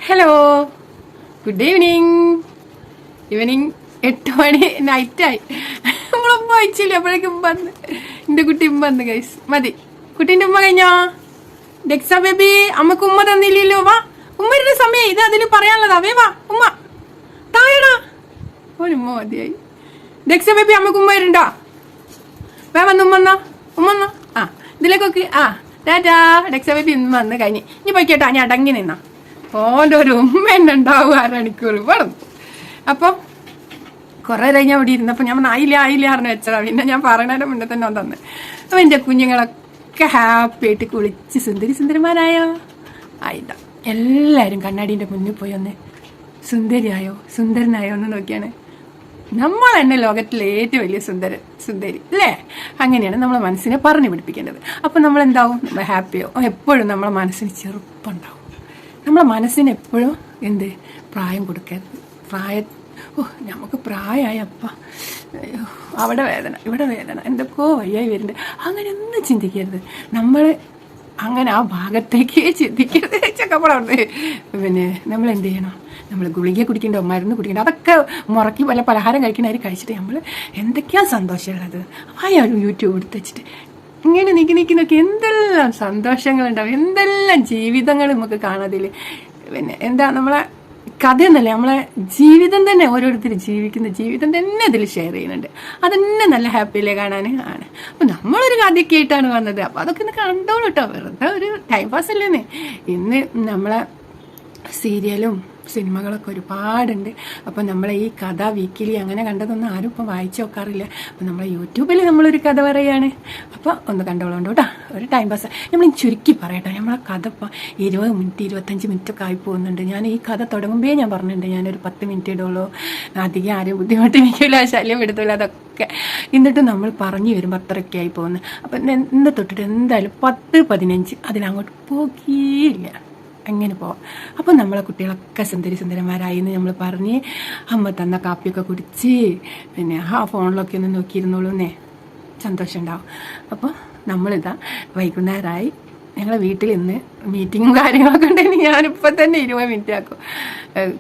Hello, good evening 8 മണി നൈറ്റായി. നമ്മളുമ്മ വായിച്ചില്ല, അപ്പോഴേക്കും വന്ന് എൻ്റെ കുട്ടി ഉമ്മ വന്ന്. ഗൈസ് മതി, കുട്ടീൻ്റെ ഉമ്മ കഴിഞ്ഞോ? ഡെക്സ ബേബി, അമ്മക്ക് ഉമ്മ തന്നില്ലല്ലോ. വാ, ഉമ്മ ഇരുന്ന സമയം ഇത് അതിൽ പറയാനുള്ളതാ. വാ ഉമ്മ താഴടാ. ഒരുമ്മ മതിയായി. ഡെക്സ ബേബി, അമ്മക്ക് ഉമ്മ ഇരുണ്ടോ? വന്ന് ഉമ്മ ആ ഇതിലേക്കൊക്കെ. ആ ടാറ്റാ. ഡെക്സ ബേബി ഇന്ന് വന്ന് കഴിഞ്ഞ് ഇനി പോയിക്കോട്ടാ. ഞാൻ അടങ്ങി നിന്നാ ഓൻ്റെ ഒരു ഉമ്മ തന്നെ ഉണ്ടാവും 1/2 മണിക്കൂർ പറഞ്ഞു. അപ്പം കുറേ കഴിഞ്ഞ് അവിടെ ഇരുന്നപ്പോൾ ഞാൻ ആയില്ല അറിഞ്ഞു വെച്ചതാ. പിന്നെ ഞാൻ പറയണതിൻ്റെ മുന്നേ തന്നെ തന്നെ. അപ്പം എൻ്റെ കുഞ്ഞുങ്ങളൊക്കെ ഹാപ്പി ആയിട്ട് കുളിച്ച് സുന്ദരിമാരായോ? ആയില്ല. എല്ലാവരും കണ്ണാടീൻ്റെ മുന്നിൽ പോയി ഒന്ന് സുന്ദരനായോ എന്ന് നോക്കിയാണ്. നമ്മൾ തന്നെ ലോകത്തിലെ ഏറ്റവും വലിയ സുന്ദരി അല്ലേ? അങ്ങനെയാണ് നമ്മളെ മനസ്സിനെ പറഞ്ഞു പിടിപ്പിക്കേണ്ടത്. അപ്പം നമ്മളെന്താവും? നമ്മൾ ഹാപ്പിയോ? എപ്പോഴും നമ്മളെ മനസ്സിന് ചെറുപ്പുണ്ടാവും. നമ്മളെ മനസ്സിന് എപ്പോഴും പ്രായം കൊടുക്കരുത്. നമുക്ക് പ്രായമായി അപ്പ അവിടെ വേദന ഇവിടെ വേദന എന്തൊക്കെയോ വയ്യായി വരുന്നുണ്ട്, അങ്ങനെ ഒന്നും ചിന്തിക്കരുത്. നമ്മൾ അങ്ങനെ ആ ഭാഗത്തേക്കേ ചിന്തിക്കരുത്. ചക്കപ്പടമുണ്ട്. പിന്നെ നമ്മൾ എന്ത് ചെയ്യണം? നമ്മൾ ഗുളിക കുടിക്കണ്ടോ, മരുന്ന് കുടിക്കണ്ടോ, അതൊക്കെ മുറക്കി വല്ല പലഹാരം കഴിക്കണവർ കഴിച്ചിട്ട് നമ്മൾ എന്തൊക്കെയാണ് സന്തോഷമുള്ളത് ആയാലും യൂട്യൂബ് എടുത്ത് വെച്ചിട്ട് ഇങ്ങനെ നോക്കി എന്തെല്ലാം സന്തോഷങ്ങളുണ്ടാവും, എന്തെല്ലാം ജീവിതങ്ങൾ നമുക്ക് കാണാതിൽ. പിന്നെ നമ്മളെ കഥ എന്നല്ലേ, നമ്മളെ ജീവിതം തന്നെ ഓരോരുത്തർ ജീവിക്കുന്ന ജീവിതം തന്നെ ഇതിൽ ഷെയർ ചെയ്യുന്നുണ്ട്. അതന്നെ നല്ല ഹാപ്പിയിലെ കാണാൻ ആണ്. അപ്പം നമ്മളൊരു കഥയൊക്കെ ആയിട്ടാണ് വന്നത്. അപ്പം അതൊക്കെ ഒന്ന് കണ്ടോളൂ കേട്ടോ. വെറുതെ ഒരു ടൈം പാസ് അല്ലേന്ന്. ഇന്ന് നമ്മളെ സീരിയലും സിനിമകളൊക്കെ ഒരുപാടുണ്ട്. അപ്പം നമ്മളെ ഈ കഥ വീക്കിലി അങ്ങനെ കണ്ടതൊന്നും ആരും ഇപ്പം വായിച്ചു നോക്കാറില്ല. അപ്പം നമ്മളെ യൂട്യൂബിൽ നമ്മളൊരു കഥ പറയുകയാണ്. അപ്പോൾ ഒന്ന് കണ്ടോളൂ കേട്ടോ, ഒരു ടൈം പാസ്. നമ്മൾ ചുരുക്കി പറയട്ടോ, നമ്മളെ കഥ ഇപ്പം 20 മിനിറ്റ് 25 മിനിറ്റൊക്കെ ആയി പോകുന്നുണ്ട്. ഞാൻ ഈ കഥ തുടങ്ങുമ്പോഴേ ഞാൻ പറഞ്ഞിട്ടുണ്ട് ഞാനൊരു 10 മിനിറ്റ് ഇടുള്ളൂ, അധികം ആരും ബുദ്ധിമുട്ടിപ്പിക്കില്ല, ശല്യം എടുത്തില്ല, അതൊക്കെ. എന്നിട്ട് നമ്മൾ പറഞ്ഞു വരുമ്പോൾ അത്രയൊക്കെ ആയി പോകുന്നത്. അപ്പം ഇന്ന് തൊട്ടിട്ട് എന്തായാലും 10-15 അതിലങ്ങോട്ട് പോകിയില്ല, അങ്ങനെ പോവാം. അപ്പം നമ്മളെ കുട്ടികളൊക്കെ സുന്ദരന്മാരായി എന്ന് നമ്മൾ പറഞ്ഞ് അമ്മ തന്ന കാപ്പിയൊക്കെ കുടിച്ച് പിന്നെ ആ ഫോണിലൊക്കെ ഒന്ന് നോക്കിയിരുന്നോളൂന്നേ, സന്തോഷം ഉണ്ടാവും. അപ്പോൾ നമ്മളിതാ വൈകുന്നേരമായി. ഞങ്ങളെ വീട്ടിൽ ഇന്ന് മീറ്റിങ്ങും കാര്യങ്ങളൊക്കെ ഉണ്ടെങ്കിൽ ഞാനിപ്പോൾ തന്നെ 20 മിനിറ്റ് ആക്കും.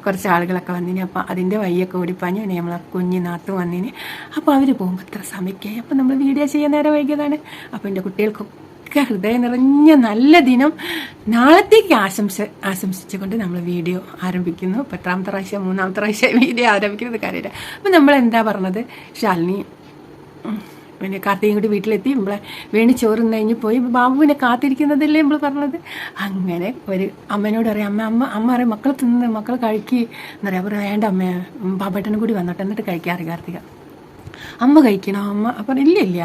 കുറച്ച് ആളുകളൊക്കെ വന്നിന്. അപ്പം അതിൻ്റെ വയ്യൊക്കെ ഓടിപ്പാഞ്ഞ് പിന്നെ നമ്മളെ കുഞ്ഞ് നാത്തു വന്നിന്. അപ്പോൾ അവർ പോകുമ്പോൾ എത്ര സമയക്കായി. അപ്പം നമ്മൾ വീഡിയോ ചെയ്യാൻ നേരം വൈകിയതാണ്. അപ്പോൾ എൻ്റെ കുട്ടികൾക്കൊക്കെ ഹൃദയം നിറഞ്ഞ നല്ല ദിനം നാളത്തേക്ക് ആശംസിച്ചുകൊണ്ട് നമ്മൾ വീഡിയോ ആരംഭിക്കുന്നു. 10ാമത്തെ പ്രാവശ്യം 3ാമത്തെ പ്രാവശ്യം വീഡിയോ ആരംഭിക്കുന്നത് കാര്യമില്ല. അപ്പം നമ്മളെന്താ പറഞ്ഞത്? ശാലിനി പിന്നെ കാർത്തികയും കൂടി വീട്ടിലെത്തി. നമ്മളെ വേണി ചോറ് കഴിഞ്ഞ് പോയി. ബാബുവിനെ കാത്തിരിക്കുന്നതല്ലേ നമ്മൾ പറഞ്ഞത്. അങ്ങനെ ഒരു അമ്മേനോട് പറയാം, അമ്മ അറിയാം മക്കൾ തിന്ന് മക്കൾ കഴിക്കുക എന്നറിയാം. അവർ വേണ്ട അമ്മ, ബാബേട്ടനും കൂടി വന്നോട്ടെ എന്നിട്ട് കഴിക്കാറ് കാർത്തിക. അമ്മ കഴിക്കണോ? അമ്മ അപ്പം ഇല്ല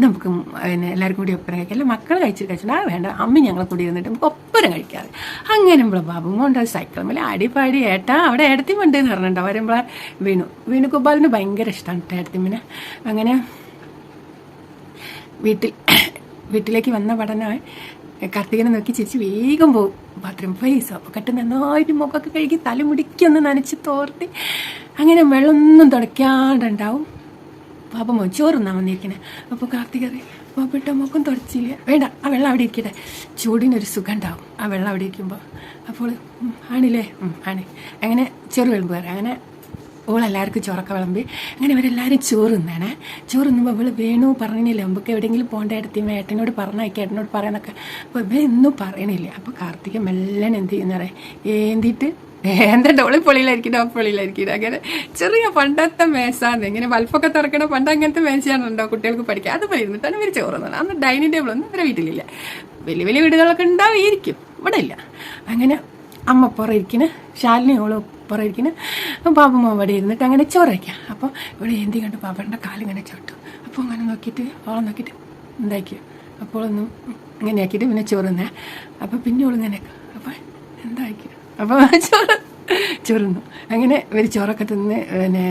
നമുക്ക് പിന്നെ എല്ലാവർക്കും കൂടി ഒപ്പരം കഴിക്കാം. അല്ല മക്കൾ കഴിച്ചിട്ട് വേണ്ട, അമ്മ ഞങ്ങളെ കൂടി ഇരുന്നിട്ട് നമുക്ക് ഒപ്പരം കഴിക്കാറ്. അങ്ങനെ നമ്മളെ ബാബും കൊണ്ട് സൈക്കിൾ മേലെ അടിപ്പാടി ഏട്ടാ അവിടെ ഏടത്തിമുണ്ട് എന്ന് പറഞ്ഞിട്ടുണ്ടോ. അവരെ വേണുഗോപാലിന് ഭയങ്കര ഇഷ്ടമാണ് ഏടത്തിമിനെ. അങ്ങനെ വീട്ടിലേക്ക് വന്ന പഠനമായി കാർത്തികനെ നോക്കി ചിരിച്ച് വേഗം പോകും ബാത്റൂം പോയി സോപ്പൊക്കെട്ട് നന്നായിട്ട് മുഖമൊക്കെ കഴുകി തലമുടിക്കൊന്ന് നനച്ച് തോർത്തി അങ്ങനെ വെള്ളമൊന്നും തുടയ്ക്കാണ്ടുണ്ടാവും. പാപ്പ ചോറുന്നാൻ വന്നിരിക്കണേ. അപ്പോൾ കാർത്തിക പാപ്പട്ട മുഖം തുടച്ചില്ല. വേണ്ട, ആ വെള്ളം അവിടെ ഇരിക്കട്ടെ, ചൂടിനൊരു സുഖം ഉണ്ടാവും ആ വെള്ളം അവിടെ ഇരിക്കുമ്പോൾ. അപ്പോൾ ആണില്ലേ? ആണ്. അങ്ങനെ ചെറു വിളമ്പ് പറയാം. അങ്ങനെ ഓളെല്ലാവർക്കും ചോറൊക്കെ വിളമ്പി അങ്ങനെ ഇവരെല്ലാവരും ചോറുന്നാണേ. ചോറുന്നുമ്പോൾ അവൾ വേണു പറഞ്ഞില്ല നമുക്ക് എവിടെയെങ്കിലും പോകേണ്ട എടുത്തി ഏട്ടനോട് പറഞ്ഞയക്കുക, ഏട്ടനോട് പറയാനൊക്കെ. അപ്പോൾ ഇവയൊന്നും പറയണില്ല. അപ്പോൾ കാർത്തിക മെല്ലൻ എന്ത് ചെയ്യുന്നറിയാം, ഏന്തിയിട്ട് എന്താ ഡോളിപ്പൊളിയിലായിരിക്കും ഡോപ്പൊളിയിലായിരിക്കും. അങ്ങനെ ചെറിയ പണ്ടത്തെ മേശാന്ന് ഇങ്ങനെ ബൽപ്പൊക്കെ തുറക്കണം. പണ്ട് അങ്ങനത്തെ മേശയാണുണ്ടോ കുട്ടികൾക്ക് പഠിക്കുക, അതുപോലെ ഇരുന്നിട്ടാണ് ഇവർ ചോറുന്നത്. അന്ന് ഡൈനിങ് ടേബിളൊന്നും ഇവരെ വീട്ടിലില്ല. വലിയ വീടുകളൊക്കെ ഉണ്ടാവുമായിരിക്കും, ഇവിടെ ഇല്ല. അങ്ങനെ അമ്മ പുറം ഇരിക്കുന്ന ശാലിനി ഓള് പുറം ഇരിക്കുന്ന പാപ്പ അവിടെ ഇരുന്നിട്ട് അങ്ങനെ ചോറ് വയ്ക്കാം. അപ്പോൾ ഇവിടെ എന്തി കണ്ട് പാപ്പൻ്റെ കാലിങ്ങനെ ചോട്ടു. അപ്പോൾ അങ്ങനെ നോക്കിയിട്ട് ഓളെ നോക്കിയിട്ട് എന്താക്കിയോ. അപ്പോൾ ഒന്ന് ഇങ്ങനെ ആക്കിയിട്ട് പിന്നെ ചോറുന്നേ. അപ്പോൾ പിന്നെ ഓളിങ്ങനെ അപ്പോൾ എന്താക്കിയോ. അപ്പോൾ ചോറുന്നു. അങ്ങനെ ഇവർ ചോറൊക്കെ തിന്ന് പിന്നെ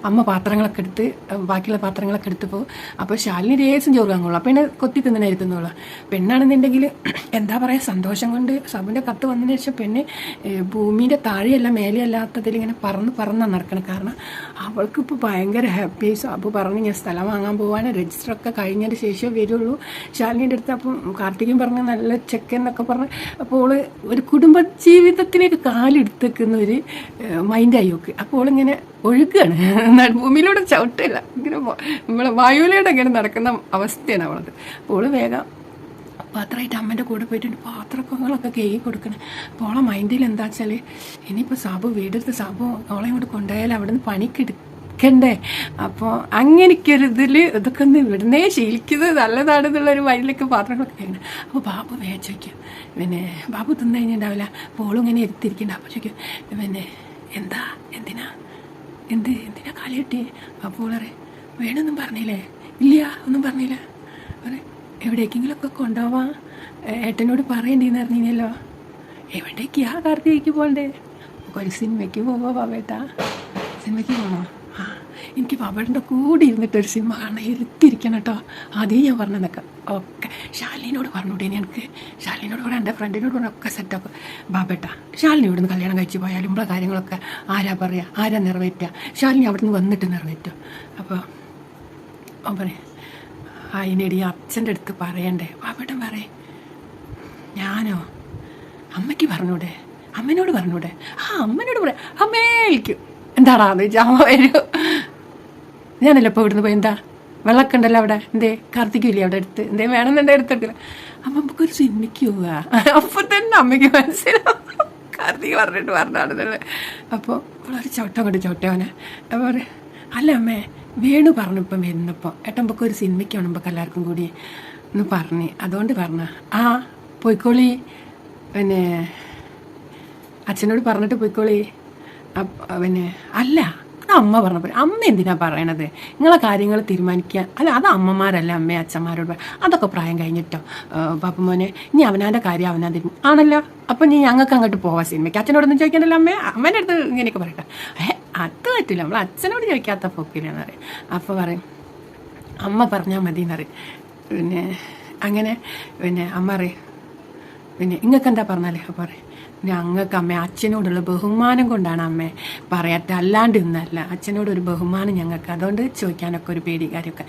അമ്മ പാത്രങ്ങളൊക്കെ എടുത്ത് ബാക്കിയുള്ള പാത്രങ്ങളൊക്കെ എടുത്ത് പോകും. അപ്പോൾ ശാലിനി രേസും ചോറ് വാങ്ങുള്ളൂ. അപ്പോൾ എന്നെ കൊത്തി തിന്നണായിരുന്നുള്ളൂ. പെണ്ണാണെന്നുണ്ടെങ്കിൽ എന്താ പറയുക, സന്തോഷം കൊണ്ട് സബുവിൻ്റെ കത്ത് വന്നതിന് ശേഷം പെണ്ണ് ഭൂമിൻ്റെ താഴെയല്ല മേലെയല്ലാത്തതിൽ ഇങ്ങനെ പറന്ന് നടക്കണം. കാരണം അവൾക്കിപ്പോൾ ഭയങ്കര ഹാപ്പി. സബു പറഞ്ഞ് ഞാൻ സ്ഥലം വാങ്ങാൻ പോവാണ്, രജിസ്റ്ററൊക്കെ കഴിഞ്ഞതിന് ശേഷം വരുള്ളൂ. ശാലിനിയുടെ അടുത്ത് അപ്പം കാർത്തികൻ പറഞ്ഞ നല്ല ചെക്കൻ എന്നൊക്കെ പറഞ്ഞ് അപ്പോൾ ഒരു കുടുംബ ജീവിതത്തിലേക്ക് കാലെടുത്തേക്കുന്ന ഒരു മൈൻഡായി നോക്ക്. അപ്പോൾ ഇങ്ങനെ ഒഴുകുകയാണ്, ഭൂമിയിലൂടെ ചവിട്ടില്ല, ഇങ്ങനെ നമ്മളെ വായുവിലൂടെ ഇങ്ങനെ നടക്കുന്ന അവസ്ഥയാണ് അവളത്. അപ്പോൾ വേഗം പാത്രമായിട്ട് അമ്മേൻ്റെ കൂടെ പോയിട്ട് പാത്രങ്ങളൊക്കെ കേക്ക് കൊടുക്കണം. അപ്പോൾ ഓളെ മൈൻഡിൽ എന്താ വെച്ചാൽ ഇനിയിപ്പോൾ സാബു വീടെടുത്ത് സാബു ഓളെ ഇങ്ങോട്ട് കൊണ്ടുപോയാൽ അവിടെ നിന്ന് പണിക്കെടുക്കണ്ടേ. അപ്പോൾ അങ്ങനെയൊരു ഇതിൽ ഇതൊക്കെ ഒന്ന് ഇവിടുന്നേ ശീലിക്കുന്നത് നല്ലതാണെന്നുള്ളൊരു മൈൻഡിലേക്ക് പാത്രങ്ങളൊക്കെ കഴിക്കണം. അപ്പോൾ ബാബു ചോദിക്കും, പിന്നെ ബാബു തിന്നു കഴിഞ്ഞിട്ടുണ്ടാവില്ല. അപ്പോൾ ഇങ്ങനെ എടുത്തിരിക്കണ്ട. അപ്പോൾ ചോദിക്കും, പിന്നെ എന്തിനാ കാലി കിട്ടി? അപ്പോൾ വേണമെന്നും പറഞ്ഞില്ലേ? ഇല്ല, ഒന്നും പറഞ്ഞില്ല. എവിടേക്കെങ്കിലുമൊക്കെ കൊണ്ടുപോവാൻ ഏട്ടനോട് പറയേണ്ടിന്ന് അറിഞ്ഞില്ലല്ലോ. എവിടേക്കാ കാർത്തികയ്ക്ക് പോകണ്ടേ? ഒരു സിനിമയ്ക്ക് പോവാ ബാബേട്ടാ? സിനിമയ്ക്ക് പോകണോ? എനിക്ക് ബാബേട്ടൻ്റെ കൂടെ ഇരുന്നിട്ടൊരു സിനിമ കാണാൻ ഇരുത്തിരിക്കണം കേട്ടോ. ആദ്യം ഞാൻ പറഞ്ഞതൊക്കെ ഒക്കെ ശാലിനിയോട് പറഞ്ഞൂടെ. എനിക്ക് ശാലിനിയോട് കൂടെ എൻ്റെ ഫ്രണ്ടിനോട് കൂടെ ഒക്കെ സെറ്റാക്കും. ബാബേട്ടാ ശാലിനിയോട് നിന്ന് കല്യാണം കഴിച്ച് പോയാലും ഇവിടെ കാര്യങ്ങളൊക്കെ ആരാ പറയുക, ആരാ നിറവേറ്റുക? ശാലിനി അവിടെ നിന്ന് വന്നിട്ട് നിറവേറ്റും. അപ്പോൾ അവൻ പറയും, അതിനിടെ അച്ഛൻ്റെ അടുത്ത് പറയണ്ടേ? ബാബേട്ടൻ പറയേ. ഞാനോ? അമ്മയ്ക്ക് പറഞ്ഞൂടെ? അമ്മേനോട് പറഞ്ഞൂടെ? അമ്മേനോട് പറയാം. അമ്മേക്കും എന്താടാ എന്ന് ചോദിച്ചാൽ അമ്മ വരൂ. ഞാനല്ലോ ഇപ്പോൾ ഇവിടുന്ന് പോയി, എന്താ വെള്ളമൊക്കെ ഉണ്ടല്ലോ അവിടെ, എന്തേ കാർത്തികില്ലേ അവിടെ അടുത്ത്, എന്തേ വേണമെന്നുണ്ടെങ്കിൽ എടുത്തെടുക്കില്ല. അമ്മ നമുക്കൊരു സിനിമയ്ക്ക് പോവുക. അപ്പോൾ തന്നെ അമ്മയ്ക്ക് മനസ്സിലാവും കാർത്തിക് പറഞ്ഞാണെന്നല്ലേ. അപ്പോൾ വളരെ ചവിട്ടവനെ. അപ്പോൾ പറയും, അല്ല അമ്മേ വേണു പറഞ്ഞിപ്പം വരുന്നപ്പോൾ ഏട്ടമ്പൊക്കെ ഒരു സിനിമയ്ക്ക് വേണമ്പോൾ എല്ലാവർക്കും കൂടി എന്ന് പറഞ്ഞ്, അതുകൊണ്ട് പറഞ്ഞ പോയിക്കോളി, പിന്നെ അച്ഛനോട് പറഞ്ഞിട്ട് പോയിക്കോളി. പിന്നെ അല്ല, അത് അമ്മ പറഞ്ഞപ്പോൾ. അമ്മ എന്തിനാ പറയണത്? നിങ്ങളെ കാര്യങ്ങൾ തീരുമാനിക്കാൻ അല്ല, അത് അമ്മമാരല്ല അമ്മയും അച്ഛന്മാരോട് അതൊക്കെ പ്രായം കഴിഞ്ഞിട്ടോ പാപ്പുമോനെ. ഇനി അവനാൻ്റെ കാര്യം അവനാ തീരുമാനം ആണല്ലോ. അപ്പം നീ ഞങ്ങൾക്ക് അങ്ങോട്ട് പോവാം സിനിമയ്ക്ക്. അച്ഛനോടൊന്നും ചോദിക്കണ്ടല്ലോ അമ്മേൻ്റെ അടുത്ത് ഇങ്ങനെയൊക്കെ പറയട്ടെ. അത് പറ്റില്ല, നമ്മൾ അച്ഛനോട് ചോദിക്കാത്ത പോക്കില്ലെന്ന് പറയും. അപ്പോൾ പറയും അമ്മ പറഞ്ഞാൽ മതി എന്നറിയും. പിന്നെ അങ്ങനെ പിന്നെ അമ്മ പറയും, പിന്നെ ഇങ്ങൾക്ക് എന്താ പറഞ്ഞാലേ? അപ്പോൾ പറയും, ഞങ്ങൾക്ക് അമ്മ അച്ഛനോടുള്ള ബഹുമാനം കൊണ്ടാണ് അമ്മേ പറയാത്ത, അല്ലാണ്ട് ഇന്നല്ല. അച്ഛനോടൊരു ബഹുമാനം ഞങ്ങൾക്ക്, അതുകൊണ്ട് ചോദിക്കാനൊക്കെ ഒരു പേടി കാര്യമൊക്കെ.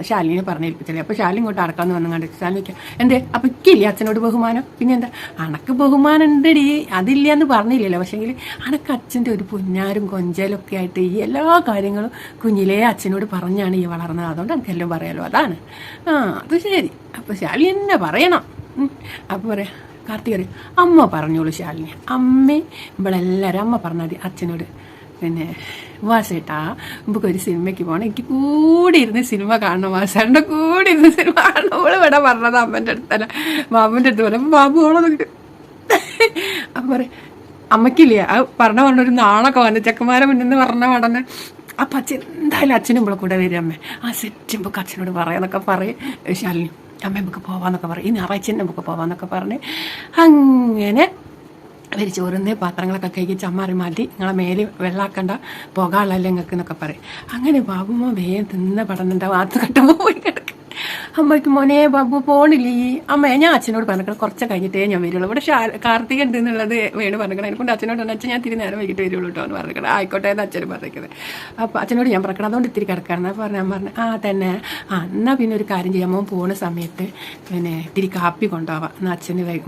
ശാലിനെ പറഞ്ഞേൽപ്പിച്ചില്ലേ. അപ്പോൾ ശാലി ഇങ്ങോട്ട് അടക്കാമെന്ന് വന്നു കണ്ടിട്ട് ശാലിനിക്ക് എന്തേ അപ്പോൾ ഇക്കില്ലേ അച്ഛനോട് ബഹുമാനം? പിന്നെ എന്താ അണക്ക് ബഹുമാനം ഉണ്ടടി, അതില്ല എന്ന് പറഞ്ഞില്ലല്ലോ. പക്ഷേങ്കിൽ അണക്ക് അച്ഛൻ്റെ ഒരു പുഞ്ഞാരും കൊഞ്ചലൊക്കെ ആയിട്ട് ഈ എല്ലാ കാര്യങ്ങളും കുഞ്ഞിലേ അച്ഛനോട് പറഞ്ഞാണ് ഈ വളർന്നത്. അതുകൊണ്ട് എനിക്കെല്ലാം പറയാലോ. അതാണ് അത് ശരി. അപ്പോൾ ശാലി എന്നെ പറയണം. അപ്പോൾ പറയാം കാർത്തിക് പറയും, അമ്മ പറഞ്ഞോളൂ ശാലിനി, അമ്മ ഇവളെല്ലാവരും അമ്മ പറഞ്ഞാൽ മതി അച്ഛനോട്. പിന്നെ വാസേട്ടാ നമുക്കൊരു സിനിമയ്ക്ക് പോകണം, എനിക്ക് കൂടി ഇരുന്ന് സിനിമ കാണണം, വാസേട്ടൻ്റെ കൂടി ഇരുന്ന് സിനിമ കാണണം. അവൾ ഇവിടെ പറഞ്ഞത് അമ്മൻ്റെ അടുത്തല്ല, ബാബുവിൻ്റെ അടുത്ത് പറയാം. ബാബു ഓളെ നോക്കിയിട്ട് അപ്പം പറയും, അമ്മയ്ക്കില്ലേ അത് പറഞ്ഞൊരു നാളൊക്കെ വന്ന് ചെക്കന്മാരെ മുന്നിൽ പറഞ്ഞ പഠനം. അപ്പം അച്ഛൻ എന്തായാലും അച്ഛനും ഇവിടെ കൂടെ വരും. അമ്മ സെറ്റുമ്പോൾ അച്ഛനോട് പറയാന്നൊക്കെ പറയും ശാലിനി. അമ്മ നമുക്ക് പോവാന്നൊക്കെ പറയും, ഈ ഞായറാഴ്ച നമുക്ക് പോവാന്നൊക്കെ പറഞ്ഞ് അങ്ങനെ അവർ ചോറുന്നേ പാത്രങ്ങളൊക്കെ കഴുകി ചമ്മാറി മാറ്റി നിങ്ങളെ മേലെ വെള്ളാക്കണ്ട പോകാളല്ലേ നിങ്ങൾക്ക് എന്നൊക്കെ പറയും. അങ്ങനെ ബാബുമ്മ വേഗം തിന്ന പടന്നുണ്ടാവും. ആത്ത് കട്ടുമ്പോൾ പോയി കിടക്കും. അമ്മയ്ക്ക് മോനെ ബാബു പോണില്ലേ? അമ്മ ഞാൻ അച്ഛനോട് പറഞ്ഞിട്ട് കുറച്ച് കഴിഞ്ഞിട്ടേ ഞാൻ വരുള്ളൂ. ഇവിടെ കാർത്തിക ഉണ്ട് എന്നുള്ളത് വേണു പറഞ്ഞിക്കണം. എനിക്കൊണ്ട് അച്ഛനോട് പറഞ്ഞു, അച്ഛൻ ഞാൻ തിരി നേരം വൈകിട്ട് വരുള്ളൂ കേട്ടോ എന്ന് പറഞ്ഞിക്കണം. ആയിക്കോട്ടെ എന്ന് അച്ഛനും പറഞ്ഞിരിക്കുന്നത്. അപ്പോൾ അച്ഛനോട് ഞാൻ പറഞ്ഞിക്കണം, അതുകൊണ്ട് ഇത്തിരി കിടക്കാറുണ്ട്. അപ്പോൾ ഞാൻ പറഞ്ഞു തന്നെ എന്നാൽ പിന്നെ ഒരു കാര്യം ചെയ്യാം, മോൻ പോകുന്ന സമയത്ത് പിന്നെ ഇത്തിരി കാപ്പി കൊണ്ടുപോവാം. എന്നാൽ അച്ഛന് ഒരു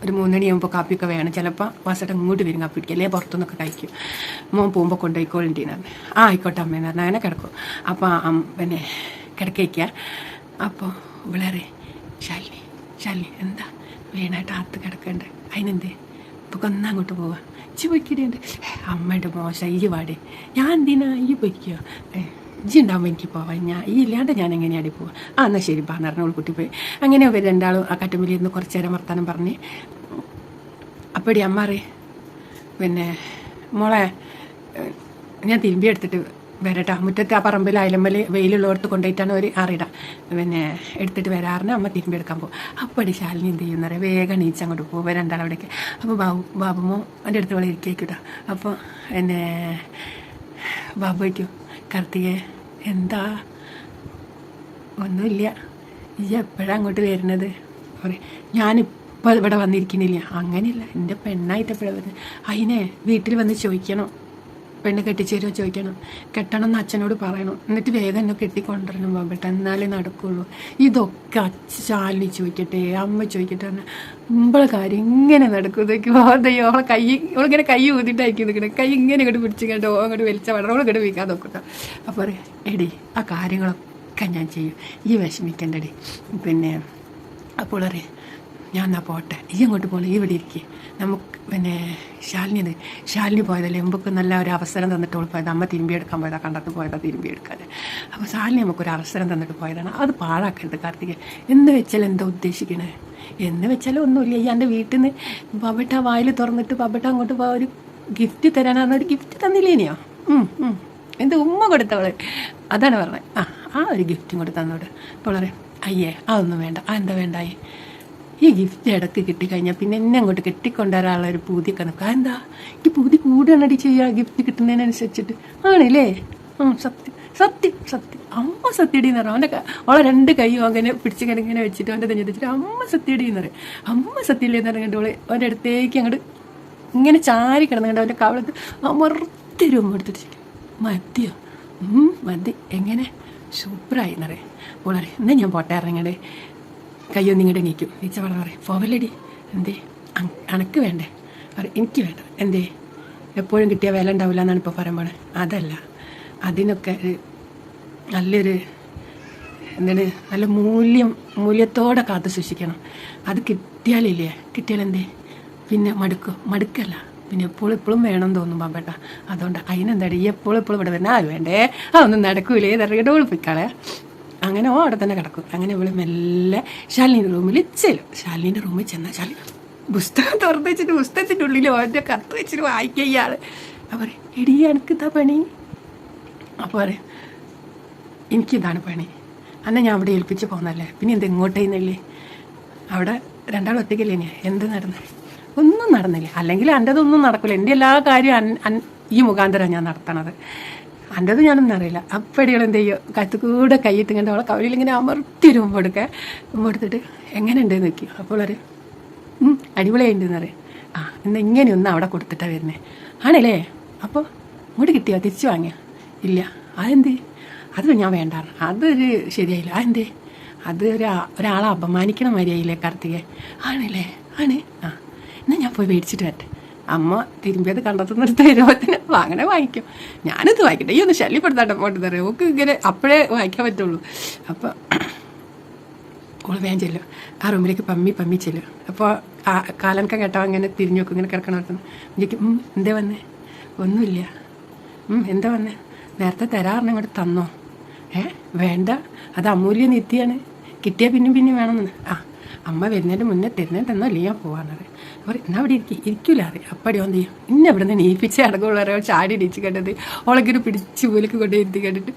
3 മണിയാകുമ്പോൾ കാപ്പിയൊക്കെ വേണം. ചിലപ്പോൾ വാസേട്ടൻ ഇങ്ങോട്ട് വരും കാപ്പി പിടിക്കുക, അല്ലെങ്കിൽ പുറത്തുനിന്നൊക്കെ കഴിക്കും. മോൻ പോകുമ്പോൾ കൊണ്ടുപോയിക്കോളിൻ്റെന്ന്. ആയിക്കോട്ടെ അമ്മേന്ന് പറഞ്ഞാൽ അങ്ങനെ കിടക്കും. അപ്പോൾ പിന്നെ കിടക്കയ്ക്കുക. അപ്പോൾ വളരെ ശാലിനി എന്താ വേണമായിട്ട് ആത്ത് കിടക്കണ്ട്, അതിനെന്തേ ഇപ്പോൾ കൊന്നാ അങ്ങോട്ട് പോവാ ഇച്ചി പൊയ്ക്കിടുണ്ട്. അമ്മയുടെ മോശം ഈ പാടി, ഞാൻ എന്തിനാ ഈ പൊയ്ക്കോ, ഇജ്ജി ഉണ്ടാകുമ്പോൾ എനിക്ക് പോവാം, ഞാൻ ഈ ഇല്ലാണ്ട് ഞാൻ എങ്ങനെയാണ് പോവാം. എന്നാൽ ശരി പറഞ്ഞോൾ കുട്ടി പോയി. അങ്ങനെ അവർ രണ്ടാളും ആ കട്ടുമ്പിലിരുന്ന് കുറച്ച് നേരം വർത്താനം പറഞ്ഞ്. അപ്പടി അമ്മ പിന്നെ മോളെ ഞാൻ തിരുമ്പി എടുത്തിട്ട് വരട്ടാ, മുറ്റത്ത് ആ പറമ്പിൽ അയലമ്മൽ വെയിലുള്ളവർക്ക് കൊണ്ടുപോയിട്ടാണ് ഒരു ആറിടാം, പിന്നെ എടുത്തിട്ട് വരാറിന് അമ്മ തിരുമ്പി എടുക്കാൻ പോകും. അപ്പടി ശാലിനി എന്ത് ചെയ്യുന്നറിയാം, വേഗം നീച്ച് അങ്ങോട്ട് പോകും രണ്ടാളവിടേക്ക്. അപ്പോൾ ബാബുമോ എൻ്റെ അടുത്ത് ഇവിടെ ഇരിക്കേക്കൂട്ടാ. അപ്പോൾ ബാബു വയ്ക്കും, കാർത്തികേ എന്താ? ഒന്നുമില്ല. ഈ എപ്പോഴാണ് അങ്ങോട്ട് വരുന്നത്? പറയും ഞാനിപ്പോൾ ഇവിടെ വന്നിരിക്കുന്നില്ല. അങ്ങനെയില്ല, എൻ്റെ പെണ്ണായിട്ട് എപ്പോഴാണ് വരുന്നത്? അതിനെ വീട്ടിൽ വന്ന് ചോദിക്കണം, പെണ്ണ് കെട്ടിച്ചേരുമോ ചോദിക്കണം, കെട്ടണം എന്ന് അച്ഛനോട് പറയണം, എന്നിട്ട് വേഗം എന്നെ കെട്ടിക്കൊണ്ടുവരണം ബാബേട്ട, എന്നാലേ നടക്കുള്ളൂ. ഇതൊക്കെ ശാലിനി ചോദിക്കട്ടെ, അമ്മ ചോദിക്കട്ടെ, പറഞ്ഞാൽ മുമ്പളെ കാര്യം ഇങ്ങനെ നടക്കുന്നതൊക്കെ ഓളിങ്ങനെ കൈ ഊതിട്ടായിരിക്കും നിൽക്കണേ, കൈ ഇങ്ങനെ ഇങ്ങോട്ട് പിടിച്ച് കണ്ടോ അങ്ങോട്ട് വലിച്ച വളരെ ഇങ്ങോട്ട് വീക്കാൻ നോക്കട്ടോ. അപ്പോൾ പറയും എടി ആ കാര്യങ്ങളൊക്കെ ഞാൻ ചെയ്യും, ഈ വിഷമിക്കണ്ടടി. പിന്നെ അപ്പോൾ അറിയാം ഞാൻ എന്നാ പോട്ടെ, ഈ അങ്ങോട്ട് പോകണം, ഈ ഇവിടെ ഇരിക്കുക, നമുക്ക് പിന്നെ ശാലിനി പോയതല്ലേ, മുമ്പൊക്കെ നല്ല ഒരു അവസരം തന്നിട്ട് പോയത്, അമ്മ തിരുമ്പിയെടുക്കാൻ പോയതാണ്, കണ്ടത്ത് പോയതാണ് തിരുമ്പിയെടുക്കാൻ. അപ്പോൾ ശാലിനി നമുക്കൊരു അവസരം തന്നിട്ട് പോയതാണ്, അത് പാഴാക്കരുത് കാർത്തിക്. എന്ന് വെച്ചാൽ എന്താ ഉദ്ദേശിക്കണേ? എന്ന് വെച്ചാൽ ഒന്നുമില്ല, ഈ എൻ്റെ വീട്ടിൽ നിന്ന് ബബട്ട വായിൽ തുറന്നിട്ട് ബബട്ട അങ്ങോട്ട് ഒരു ഗിഫ്റ്റ് തരാനാണ്, ഒരു ഗിഫ്റ്റ് തന്നില്ലേനിയോ? എന്ത് ഉമ്മ കൊടുത്തവള്, അതാണ് പറഞ്ഞത്. ആ ഒരു ഗിഫ്റ്റും കൂടെ തന്നോട്. അപ്പോൾ പറയാം അയ്യേ അതൊന്നും വേണ്ട. എന്താ വേണ്ടായി? ഈ ഗിഫ്റ്റ് ഇടയ്ക്ക് കിട്ടിക്കഴിഞ്ഞാൽ പിന്നെ എന്നെ അങ്ങോട്ട് കെട്ടിക്കൊണ്ടുവരാനുള്ള ഒരു പൂതിയൊക്കെ നിൽക്കുക. എന്താ ഈ പൂതി കൂടുകയാണടി ചെയ്യുക ഗിഫ്റ്റ് കിട്ടുന്നതിനനുസരിച്ചിട്ട്? ആണല്ലേ? സത്യം സത്യം സത്യം. അമ്മ സത്യടി എന്ന് പറയും. അവളെ രണ്ട് കൈയും അങ്ങനെ പിടിച്ച് കിടങ്ങനെ വെച്ചിട്ട് അവൻ്റെ തന്നെ വെച്ചിട്ട് അമ്മ സത്യടി എന്ന് പറയും. അമ്മ സത്യല്ലേ എന്ന് പറഞ്ഞിട്ട് അവളെ അവൻ്റെ അടുത്തേക്ക് അങ്ങോട്ട് ഇങ്ങനെ ചാരി കിടന്നു കണ്ട് അവൻ്റെ കവളത്ത് മറുത്തൊരു ഉമ്മ എടുത്തിട്ട് മതിയോ? മതി. എങ്ങനെ സൂപ്പറായി എന്നറിയാം. ഓളറിയാം എന്നാൽ ഞാൻ പോട്ടെ ഇറങ്ങണ്ടേ, കയ്യൊന്നും ഇങ്ങോട്ട് നീക്കും. നീച്ച വളരെ പറയും പോവല്ലേടി. എന്തേ അനക്ക് വേണ്ടേ? പറയും എനിക്ക് വേണ്ട. എന്തേ എപ്പോഴും കിട്ടിയ വില ഉണ്ടാവില്ല എന്നാണ് ഇപ്പോൾ പറയുമ്പോൾ. അതല്ല, അതിനൊക്കെ നല്ലൊരു എന്താണ് നല്ല മൂല്യത്തോടെ കാത്തു സൂക്ഷിക്കണം. അത് കിട്ടിയാലെന്തേ പിന്നെ മടുക്കല്ല, പിന്നെ എപ്പോഴും വേണം തോന്നും ബാബേട്ട. അതുകൊണ്ട് അതിനെന്താടി എപ്പോഴും ഇവിടെ വരുന്ന ആര് വേണ്ടേ, അതൊന്നും നടക്കൂലേ തറകിട്ട് ഒളിപ്പിക്കാളെ. അങ്ങനെ അവിടെ തന്നെ കിടക്കും. അങ്ങനെ ഇവിടെ മെല്ലെ ശാലിനിയുടെ റൂമിൽ ചെല്ലും. ശാലിനിയുടെ റൂമിൽ ചെന്നാൽ ശാലിനി പുസ്തകം തുറന്ന് വെച്ചിട്ട് പുസ്തകത്തിൻ്റെ ഉള്ളിൽ ഓരോ കത്ത് വെച്ചിട്ട് വായിക്കുക ഇയാൾ. അപ്പോൾ എടി എനിക്കിതാ പണി. അപ്പോൾ പറയും എനിക്കിതാണ് പണി. അന്ന് ഞാൻ അവിടെ ഏൽപ്പിച്ച് പോകുന്നല്ലേ, പിന്നെ എന്ത് ഇങ്ങോട്ടേന്നല്ലേ? അവിടെ രണ്ടാളും ഒറ്റയ്ക്കല്ലേ? എന്ത് നടന്നു? ഒന്നും നടന്നില്ല. അല്ലെങ്കിൽ എൻ്റെതൊന്നും നടക്കില്ല. എൻ്റെ എല്ലാ കാര്യവും ഈ മുഖാന്തരം ഞാൻ നടത്തണത്. എൻ്റെത് ഞാനൊന്നും അറിയില്ല. അപ്പടികൾ എന്ത് ചെയ്യും, കത്തുകൂടെ കൈയിട്ട് കണ്ട് അവളെ കവളിയിൽ ഇങ്ങനെ അമർത്തി ഒരു മുമ്പ് എടുത്തിട്ട് എങ്ങനെയുണ്ടെന്ന് നോക്കി. അപ്പോൾ ഒരു അടിപൊളിയായിട്ടുണ്ടെന്ന് പറയും. എന്നാൽ ഇങ്ങനെയൊന്നും അവിടെ കൊടുത്തിട്ടാണ് വരുന്നത്. ആണല്ലേ? അപ്പോൾ ഇങ്ങോട്ട് കിട്ടിയോ? തിരിച്ചു വാങ്ങിയ? ഇല്ല. അതെന്തേ? അത് ഞാൻ വേണ്ടാറ്. അതൊരു ശരിയായില്ല. അതെന്തേ? അത് ഒരാളെ അപമാനിക്കണ മാതിരിയായില്ലേ കാർത്തികേ? ആണല്ലേ? ആണ്. എന്നാൽ ഞാൻ പോയി മേടിച്ചിട്ട് വരട്ടെ. അമ്മ തിരുമ്പിയത് കണ്ടെത്തുന്നിടത്ത് വരുമ്പോഴത്തേന് അങ്ങനെ വാങ്ങിക്കും. ഞാനിത് വായിക്കട്ടെ, ഈ ഒന്ന് ശല്യപ്പെടുത്താട്ടെ പോട്ടെന്ന് പറയും. ഓക്ക് ഇങ്ങനെ അപ്പോഴേ വായിക്കാൻ പറ്റുള്ളൂ. അപ്പോൾ ഓള് വേഗം ചെല്ലും, ആ റൂമിലേക്ക് പമ്മി ചെല്ലും. അപ്പോൾ കാലനക്ക കേട്ടോ അങ്ങനെ തിരിഞ്ഞു നോക്കും, ഇങ്ങനെ കിടക്കണമായിരുന്നു. എനിക്ക് എന്തേ വന്നേ? ഒന്നുമില്ല. എന്താ വന്നേ? നേരത്തെ തരാറിന് ഇങ്ങോട്ട് തന്നോ? വേണ്ട, അത് അമൂല്യ നിത്യാണ്, കിട്ടിയാൽ പിന്നെയും വേണമെന്ന്. അമ്മ വരുന്നതിൻ്റെ മുന്നേ തരുന്നതെന്നോ അല്ലേ ഞാൻ പോകാന്നത്. അവർ എന്നാൽ അവിടെ ഇരിക്കൂല അറിയാം. അപ്പടി എന്ത് ചെയ്യും, ഇന്നെ അവിടെ നിന്ന് നീപ്പിച്ച് അടക്കമുള്ള ചാടി ഇടിച്ച് കണ്ടത് ഓളൊക്കെ പിടിച്ച് പോലേക്ക് കൊണ്ട് എത്തി കണ്ടിട്ട്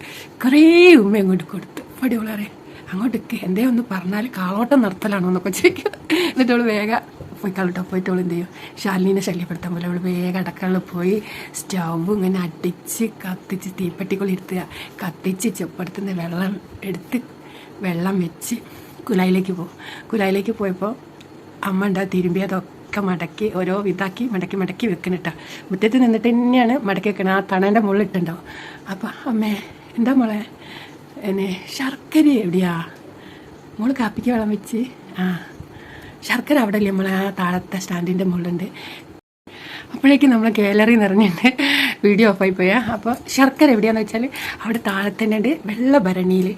കുറേ ഉമ്മ അങ്ങോട്ട് കൊടുത്തു. അപ്പടി ഓളറിയാം അങ്ങോട്ടേക്ക് എന്തേ ഒന്ന് പറഞ്ഞാൽ കാളോട്ടം നിർത്തലാണോ എന്നൊക്കെ ചോദിക്കും. എന്നിട്ട് അവൾ വേഗം പോയിട്ട് അവൾ എന്ത് ചെയ്യും, ശാലിനീനെ ശല്യപ്പെടുത്താൻ പോലെ അവൾ വേഗം അടക്കളയിൽ പോയി സ്റ്റൗവ് ഇങ്ങനെ അടിച്ച് കത്തിച്ച് തീപ്പെട്ടിക്കൊള്ളിരുത്തുക, കത്തിച്ച് ചെപ്പെടുത്തുന്ന വെള്ളം എടുത്ത് വെള്ളം വെച്ച് കുലായിലേക്ക് പോകും. കുലായിലേക്ക് പോയപ്പോൾ അമ്മ ഉണ്ടാ തിരുമ്പിയതൊക്കെ മടക്കി ഓരോ ഇതാക്കി മടക്കി വെക്കണിട്ടാ. മുറ്റത്ത് നിന്നിട്ട് തന്നെയാണ് മടക്കി വെക്കണം. ആ തണേൻ്റെ മുകളിലിട്ടുണ്ടാവും. അപ്പോൾ അമ്മേ എന്താ മോളെ ശർക്കര എവിടെയാ? മോള് കാപ്പിക്ക് വെള്ളം വെച്ച്. ശർക്കര അവിടെ അല്ലേ നമ്മളെ ആ താഴത്തെ സ്റ്റാൻഡിൻ്റെ മുകളിലുണ്ട്. അപ്പോഴേക്കും നമ്മൾ ഗാലറി നിറഞ്ഞിട്ട് വീഡിയോ ഓഫായി പോയാൽ. അപ്പോൾ ശർക്കര എവിടെയാണെന്ന് വെച്ചാൽ അവിടെ താഴത്തന്നെ ഉണ്ട്, വെള്ള ഭരണിയിൽ,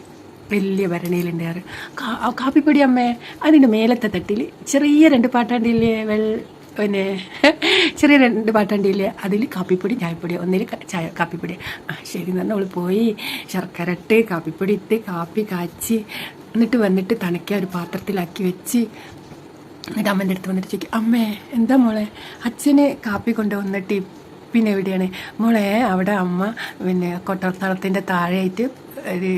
വലിയ ഭരണിയിലുണ്ട്. കാപ്പിപ്പൊടി അമ്മേ അതിൻ്റെ മേലത്തെ തട്ടിൽ ചെറിയ 2 പാട്ടാണ്ടിയില്ലേ, പിന്നെ ചെറിയ 2 പാട്ടാണ്ടിയില്ലേ, അതിൽ കാപ്പിപ്പൊടി ചായപ്പൊടി, ഒന്നിൽ കാപ്പിപ്പൊടി. ശരി എന്ന് പറഞ്ഞാൽ അവൾ പോയി ശർക്കര ഇട്ട് കാപ്പിപ്പൊടി ഇട്ട് കാപ്പി കാച്ചി എന്നിട്ട് വന്നിട്ട് തണുക്കിയ ഒരു പാത്രത്തിലാക്കി വെച്ച് എന്നിട്ട് അമ്മേൻ്റെ അടുത്ത് വന്നിട്ട് ചോദിക്കും, അമ്മേ എന്താ മോളെ അച്ഛന് കാപ്പി കൊണ്ടുവന്നിട്ട് പിന്നെ എവിടെയാണ് മോളെ? അവിടെ അമ്മ പിന്നെ കൊട്ടത്തളത്തിൻ്റെ താഴെയായിട്ട് ഒരു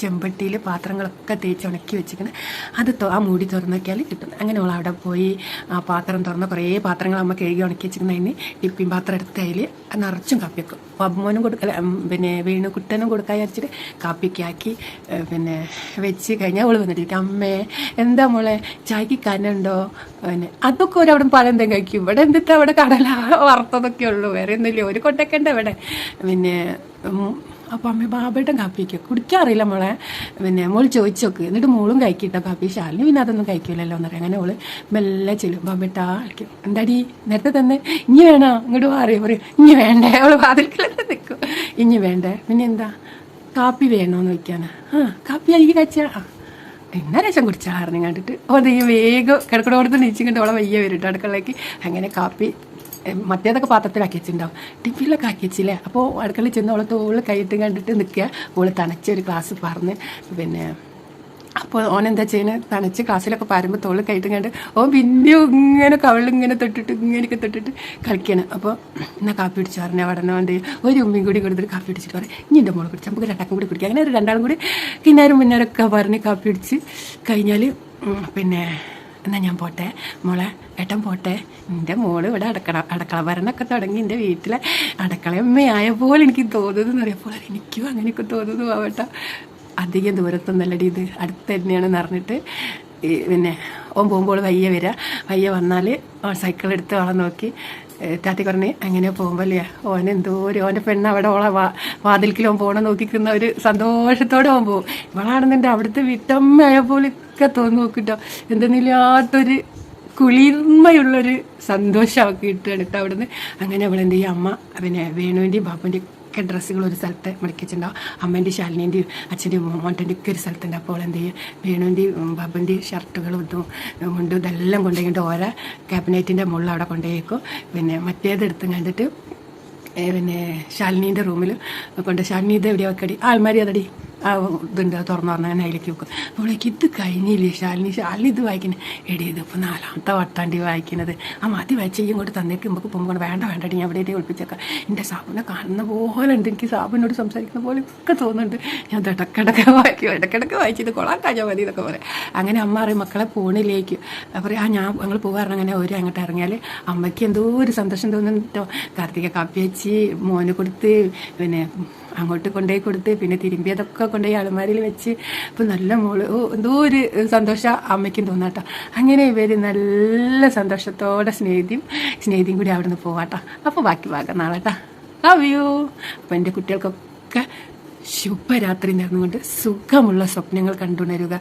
ചെമ്പട്ടിയിൽ പാത്രങ്ങളൊക്കെ തേച്ച് ഉണക്കി വെച്ചിരിക്കുന്നത്. അത് ആ മൂടി തുറന്ന് നോക്കിയാൽ കിട്ടും. അങ്ങനെ അവൾ അവിടെ പോയി ആ പാത്രം തുറന്ന് കുറേ പാത്രങ്ങൾ അമ്മ കഴുകി ഉണക്കി വെച്ചിരിക്കുന്നതിന് ടിപ്പിൻ പാത്രം എടുത്ത് അതിൽ നിറച്ചും കാപ്പി വെക്കും. അമ്മോനും കൊടുക്കല, പിന്നെ വേണുകുട്ടനും കൊടുക്കാൻ വിചാരിച്ചിട്ട് കാപ്പിക്ക് ആക്കി പിന്നെ വെച്ച് കഴിഞ്ഞാൽ അവൾ വന്നിട്ടിരിക്കും. അമ്മേ എന്താ മോളെ ചായക്ക് കനുണ്ടോ? പിന്നെ അതൊക്കെ ഒരു അവിടെ പഴം എന്തെങ്കിലും കഴിക്കും. ഇവിടെ എന്തിട്ട് അവിടെ കടല വറുത്തതൊക്കെ ഉള്ളൂ, വേറെ ഒന്നുമില്ല. ഒരു കൊട്ടൊക്കെ ഉണ്ട് ഇവിടെ. പിന്നെ അപ്പോൾ അമ്മ ബാബേട്ടൻ കാപ്പി വയ്ക്കുക, കുടിക്കാറില്ല മോളെ. പിന്നെ മോൾ ചോദിച്ചു നോക്ക്, എന്നിട്ട് മോളും കഴിക്കിട്ടോ കാപ്പി. ശാലിനി പിന്നെ അതൊന്നും കഴിക്കില്ലല്ലോ എന്നറിയാം. അങ്ങനെ അവള് മെല്ലെ ചെല്ലും. ബാബേട്ടാ കളിക്കും. എന്താടി നേരത്തെ തന്നെ ഇനി വേണോ? ഇങ്ങോട്ട് മാറി പറയും ഇനി വേണ്ടേ. അവള് വാതിൽക്കലൊക്കെ നിൽക്കും. ഇനി വേണ്ടേ? പിന്നെ എന്താ കാപ്പി വേണോന്ന് വയ്ക്കാനാ? കാപ്പി എനിക്ക് കഴിച്ചാ എന്നാ രസം കുടിച്ചാറിന് കണ്ടിട്ട് അത് ഈ വേഗം കിടക്കടോടത്ത് നീച്ചിങ്ങോട്ട് അവളെ വയ്യ വരും അടുക്കളയിലേക്ക്. അങ്ങനെ കാപ്പി മറ്റേതൊക്കെ പാത്രത്തിലാക്കി വെച്ചിട്ടുണ്ടാവും, ടിഫിനിലൊക്കെ ആക്കി വെച്ചില്ലേ. അപ്പോൾ അടുക്കളയിൽ ചെന്ന് അവളെ തോളിൽ കൈയിട്ട് കണ്ടിട്ട് നിൽക്കുക. അവൾ തണച്ച ഒരു ഗ്ലാസ് പറഞ്ഞ് പിന്നെ അപ്പോൾ ഓനെന്താ ചെയ്യുന്നത്, തണച്ച് ക്ലാസ്സിലൊക്കെ പാരുമ്പോൾ തോളിൽ കൈയിട്ട് കണ്ട് ഓൻ പിന്നെ ഇങ്ങനെ കവളിങ്ങനെ തൊട്ടിട്ട് ഇങ്ങനെയൊക്കെ തൊട്ടിട്ട് കളിക്കണം. അപ്പോൾ എന്നാൽ കാപ്പി പിടിച്ച് പറഞ്ഞാൽ ഉടനെ കൊണ്ട് ഒരു ഉമ്മയും കൂടി കൊടുത്തിട്ട് കാപ്പി പിടിച്ചിട്ട് പറയും ഇനി എൻ്റെ മോളെ കുടിച്ച് നമുക്ക് രണ്ടാക്കും കൂടി കുടിക്കാം. അങ്ങനെ ഒരു രണ്ടാളും കൂടി കിന്നാരും മുന്നേരൊക്കെ പറഞ്ഞ് കാപ്പി പിടിച്ച് കഴിഞ്ഞാൽ പിന്നെ എന്നാൽ ഞാൻ പോട്ടെ മോളെ, ഏട്ടൻ പോട്ടെ. എൻ്റെ മോള് ഇവിടെ അടുക്കള ഭരണമൊക്കെ തുടങ്ങി എൻ്റെ വീട്ടിലെ അടുക്കളയമ്മയായ പോലെ എനിക്ക് തോന്നുന്നു അറിയപ്പോൾ എനിക്കും അങ്ങനെയൊക്കെ തോന്നുന്നു. ആവട്ടെ അധികം ദൂരത്തൊന്നല്ലടി, ഇത് അടുത്ത് തന്നെയാണെന്ന് പറഞ്ഞിട്ട് പിന്നെ ഓൻ പോകുമ്പോൾ വയ്യ വരിക. വയ്യ വന്നാൽ സൈക്കിൾ എടുത്ത് ഓളെ നോക്കി താത്തി പറഞ്ഞ് അങ്ങനെ പോകുമ്പോഴല്ലേ ഓനെന്തോ ഓൻ്റെ പെണ്ണ് അവിടെ ഓളെ വാതിൽക്കിലോൻ പോകണം നോക്കിക്കുന്ന ഒരു സന്തോഷത്തോടെ ഓൻ പോകും. ഇവളാണെന്നുണ്ട് അവിടുത്തെ വീട്ടമ്മയായ പോലെയൊക്കെ തോന്നി നോക്കിട്ടോ, എന്തെന്നില്ലാത്തൊരു കുളിർമയുള്ളൊരു സന്തോഷം അവൾക്ക് കിട്ടുകയാണ് കേട്ടോ അവിടുന്ന്. അങ്ങനെ അവളെന്ത് ചെയ്യും, അമ്മ പിന്നെ വേണുവിൻ്റെയും ബാബുവിൻ്റെയും ഒക്കെ ഡ്രസ്സുകൾ ഒരു സ്ഥലത്ത് മടക്കിച്ചിട്ടുണ്ടാവും. അമ്മേൻ്റെയും ശാലിനീൻ്റെയും അച്ഛൻ്റെയും മോൻ്റെയും ഒക്കെ ഒരു സ്ഥലത്തുണ്ട്. അപ്പോൾ എന്ത് ചെയ്യും, വേണുവിൻ്റെയും ബാബുവിൻ്റെയും ഷർട്ടുകളും മുണ്ടും ഇതെല്ലാം കൊണ്ടുപോയിട്ട് ഓരോ ക്യാബിനറ്റിൻ്റെ മുകളിൽ അവിടെ കൊണ്ടുപോയേക്കും. പിന്നെ മറ്റേതെടുത്തും കണ്ടിട്ട് പിന്നെ ശാലിനീൻ്റെ റൂമിൽ കൊണ്ട് ശാലിനി ഇത് എവിടെയാണ് വെക്കടി, ആൾമാരി അതടി ആ ഇതുണ്ട് തുറന്നു പറഞ്ഞാൽ ഞാൻ അതിലേക്ക് വെക്കും. അവളേക്ക് ഇത് കഴിഞ്ഞില്ലേ ശാലിനി ഇത് വായിക്കുന്നത്, എടി ഇതിപ്പോൾ 4ാമത്തെ വട്ടാണ്ടി വായിക്കുന്നത്. ആ മതി വായിച്ച് ഇങ്ങോട്ട് തന്നേക്ക് നമുക്ക് പോകുമ്പോൾ വേണ്ടടി ഞാൻ എവിടെയൊക്കെ ഒളിപ്പിച്ചേക്കാം. എൻ്റെ സാബുനെ കാണുന്ന പോലെ ഉണ്ട്, എനിക്ക് സാബുനോട് സംസാരിക്കുന്ന പോലെ ഒക്കെ തോന്നുന്നുണ്ട്. ഞാൻ ഇടക്കിടക്ക് വായിച്ചത് കൊള്ളാൻ കാഞ്ഞാൽ മതി എന്നൊക്കെ പറയാം. അങ്ങനെ അമ്മ അറിയും മക്കളെ ഫോണിലേക്ക് അപ്പോൾ ഞങ്ങൾ പോകാറുണ്ട്. അങ്ങനെ ഒരു അങ്ങോട്ട് ഇറങ്ങിയാൽ അമ്മയ്ക്ക് എന്തോ ഒരു സന്തോഷം തോന്നുന്നുണ്ടോ. കാർത്തിക കാപ്പി വെച്ച് മോന് കൊടുത്ത് പിന്നെ അങ്ങോട്ട് കൊണ്ടുപോയി കൊടുത്ത് പിന്നെ തിരുമ്പിയതൊക്കെ കൊണ്ടുപോയി അലമാരിയിൽ വെച്ച് അപ്പോൾ നല്ല മോള് എന്തോ ഒരു സന്തോഷം അമ്മയ്ക്കും തോന്നാട്ടോ. അങ്ങനെ ഇവർ നല്ല സന്തോഷത്തോടെ സ്നേഹിതിയും കൂടി അവിടെ നിന്ന് പോവാട്ടോ. അപ്പോൾ ബാക്കി ഭാഗം നാളെട്ടാ. Love you. അപ്പോൾ എൻ്റെ കുട്ടികൾക്കൊക്കെ ശുഭരാത്രി നേർന്നുകൊണ്ട് സുഖമുള്ള സ്വപ്നങ്ങൾ കണ്ടുണരുക,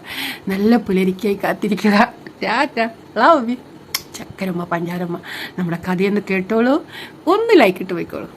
നല്ല പുലരിക്കായി കാത്തിരിക്കുക. Tata, love you. ചക്കരമ്മ പഞ്ചാരമ്മ നമ്മുടെ കഥയൊന്ന് കേട്ടോളൂ, ഒന്ന് ലൈക്ക് ഇട്ട് പോയിക്കോളൂ.